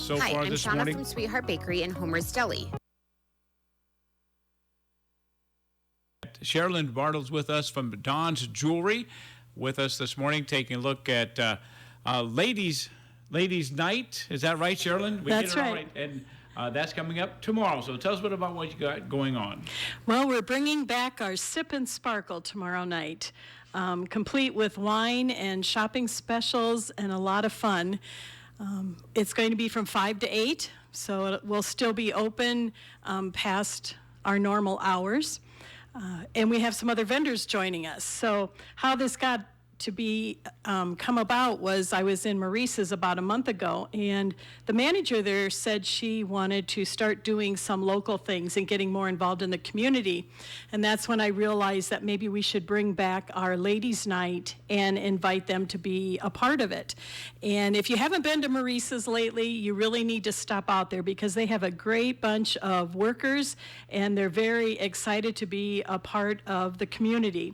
so Hi, far I'm this Shauna morning? from Sweetheart Bakery in Homer's Deli. Sheralyn Bartels with us from Don's Jewelry with us this morning, taking a look at Ladies Night. Is that right, Sheralyn? That's all right. And that's coming up tomorrow. So tell us a bit about what you got going on. Well, we're bringing back our Sip and Sparkle tomorrow night, complete with wine and shopping specials and a lot of fun. It's going to be from 5 to 8, so we'll still be open past our normal hours. And we have some other vendors joining us. So how this got to be come about was I was in Maurice's about a month ago, and the manager there said she wanted to start doing some local things and getting more involved in the community. And that's when I realized that maybe we should bring back our ladies' night and invite them to be a part of it. And if you haven't been to Maurice's lately, you really need to stop out there because they have a great bunch of workers and they're very excited to be a part of the community.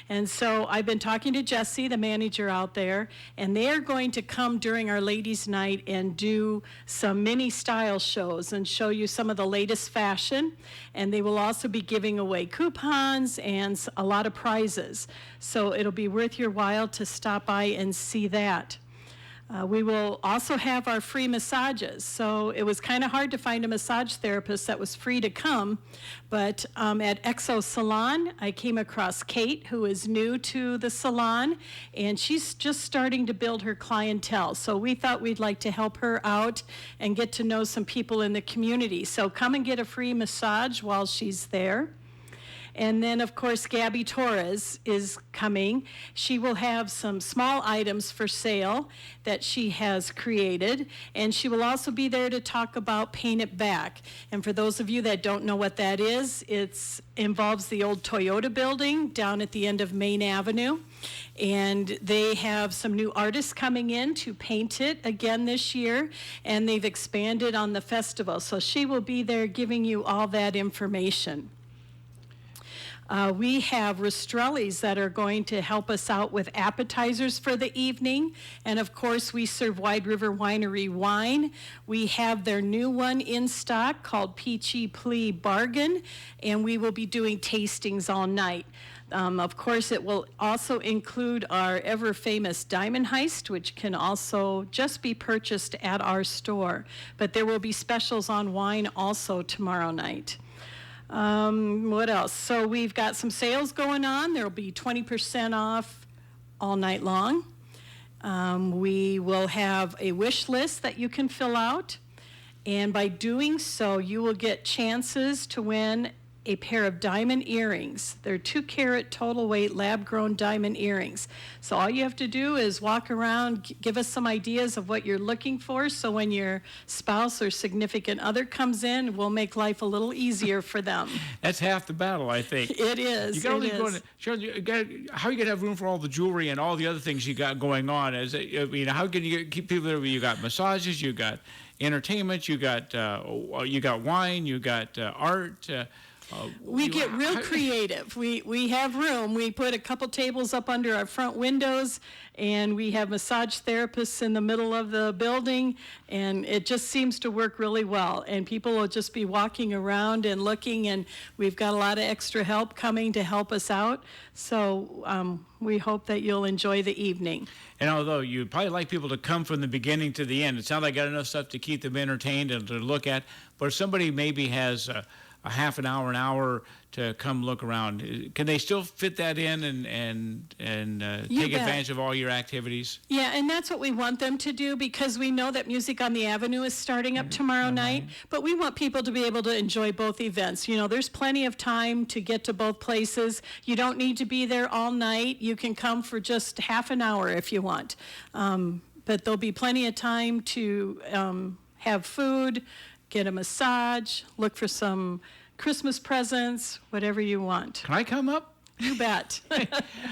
And so I've been talking to Jesse, the manager out there, and they're going to come during our ladies' night and do some mini style shows and show you some of the latest fashion. And they will also be giving away coupons and a lot of prizes. So it'll be worth your while to stop by and see that. We will also have our free massages. So it was kind of hard to find a massage therapist that was free to come, but at Exo Salon, I came across Kate, who is new to the salon, and she's just starting to build her clientele. So we thought we'd like to help her out and get to know some people in the community. So come and get a free massage while she's there. And then, of course, Gabby Torres is coming. She will have some small items for sale that she has created, and she will also be there to talk about Paint It Back. And for those of you that don't know what that is, it involves the old Toyota building down at the end of Main Avenue. And they have some new artists coming in to paint it again this year, and they've expanded on the festival. So she will be there giving you all that information. We have Rastrelli's that are going to help us out with appetizers for the evening. And of course, we serve Wide River Winery wine. We have their new one in stock called Peachy Plea Bargain, and we will be doing tastings all night. Of course, it will also include our ever famous Diamond Heist, which can also just be purchased at our store. But there will be specials on wine also tomorrow night. What else? So we've got some sales going on. There will be 20% off all night long. We will have a wish list that you can fill out. And by doing so, you will get chances to win a pair of diamond earrings. They're 2-carat total weight lab-grown diamond earrings. So all you have to do is walk around, give us some ideas of what you're looking for, so when your spouse or significant other comes in, we'll make life a little easier for them. That's half the battle, I think. It is. You got only going to, Sharon, how are you going to have room for all the jewelry and all the other things you got going on? How can you keep people there? You got massages, you got entertainment, you got wine, you got art. We get real creative. We have room. We put a couple tables up under our front windows, and we have massage therapists in the middle of the building, and it just seems to work really well. And people will just be walking around and looking, and we've got a lot of extra help coming to help us out. So we hope that you'll enjoy the evening. And although you'd probably like people to come from the beginning to the end, it sounds like I got enough stuff to keep them entertained and to look at. But if somebody maybe has a half an hour to come look around, can they still fit that in and take advantage of all your activities? Yeah, and that's what we want them to do, because we know that Music on the Avenue is starting up tomorrow night, but we want people to be able to enjoy both events. You know, there's plenty of time to get to both places. You don't need to be there all night. You can come for just half an hour if you want. But there'll be plenty of time to have food, get a massage, look for some Christmas presents, whatever you want. Can I come up? You bet.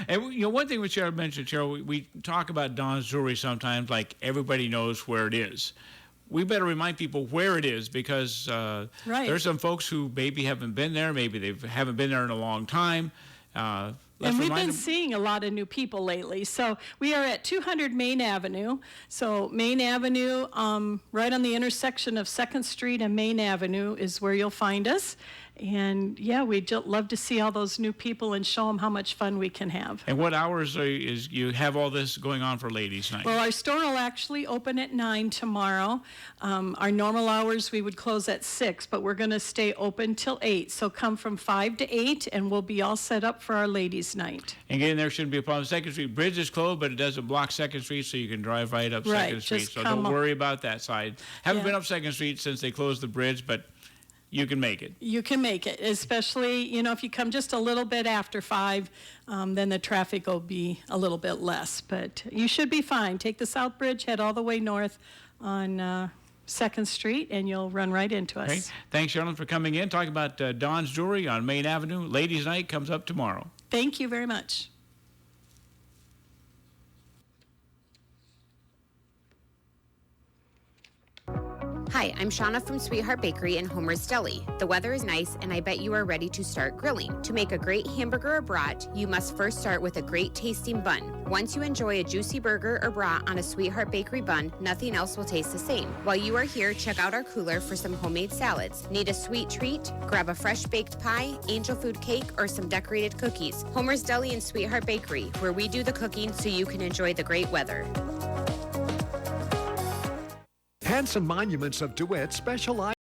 And one thing which Cheryl mentioned, Cheryl, we talk about Don's Jewelry sometimes like everybody knows where it is. We better remind people where it is, because there's some folks who maybe haven't been there, maybe they haven't been there in a long time. And we've remind been them- seeing a lot of new people lately. So we are at 200 Main Avenue. So Main Avenue, right on the intersection of 2nd Street and Main Avenue is where you'll find us. And yeah, we'd love to see all those new people and show them how much fun we can have. And what hours is you have all this going on for Ladies' Night? Well, our store will actually open at 9 tomorrow. Our normal hours, we would close at 6, but we're going to stay open till 8. So come from 5 to 8, and we'll be all set up for our Ladies' Night. And getting there shouldn't be a problem. 2nd Street Bridge is closed, but it doesn't block 2nd Street, so you can drive right up Right, 2nd Street. just So come don't up. worry about that side. Haven't Yeah. been up 2nd Street since they closed the bridge, but you can make it. You can make it, especially, if you come just a little bit after 5, then the traffic will be a little bit less. But you should be fine. Take the South Bridge, head all the way north on 2nd Street, and you'll run right into us. Okay. Thanks, Sheralyn, for coming in. Talking about Dawn's Jewelry on Main Avenue. Ladies' Night comes up tomorrow. Thank you very much. Hi, I'm Shauna from Sweetheart Bakery in Homer's Deli. The weather is nice, and I bet you are ready to start grilling. To make a great hamburger or brat, you must first start with a great tasting bun. Once you enjoy a juicy burger or brat on a Sweetheart Bakery bun, nothing else will taste the same. While you are here, check out our cooler for some homemade salads. Need a sweet treat? Grab a fresh baked pie, angel food cake, or some decorated cookies. Homer's Deli and Sweetheart Bakery, where we do the cooking so you can enjoy the great weather. Handsome Monuments of DeWitt specialize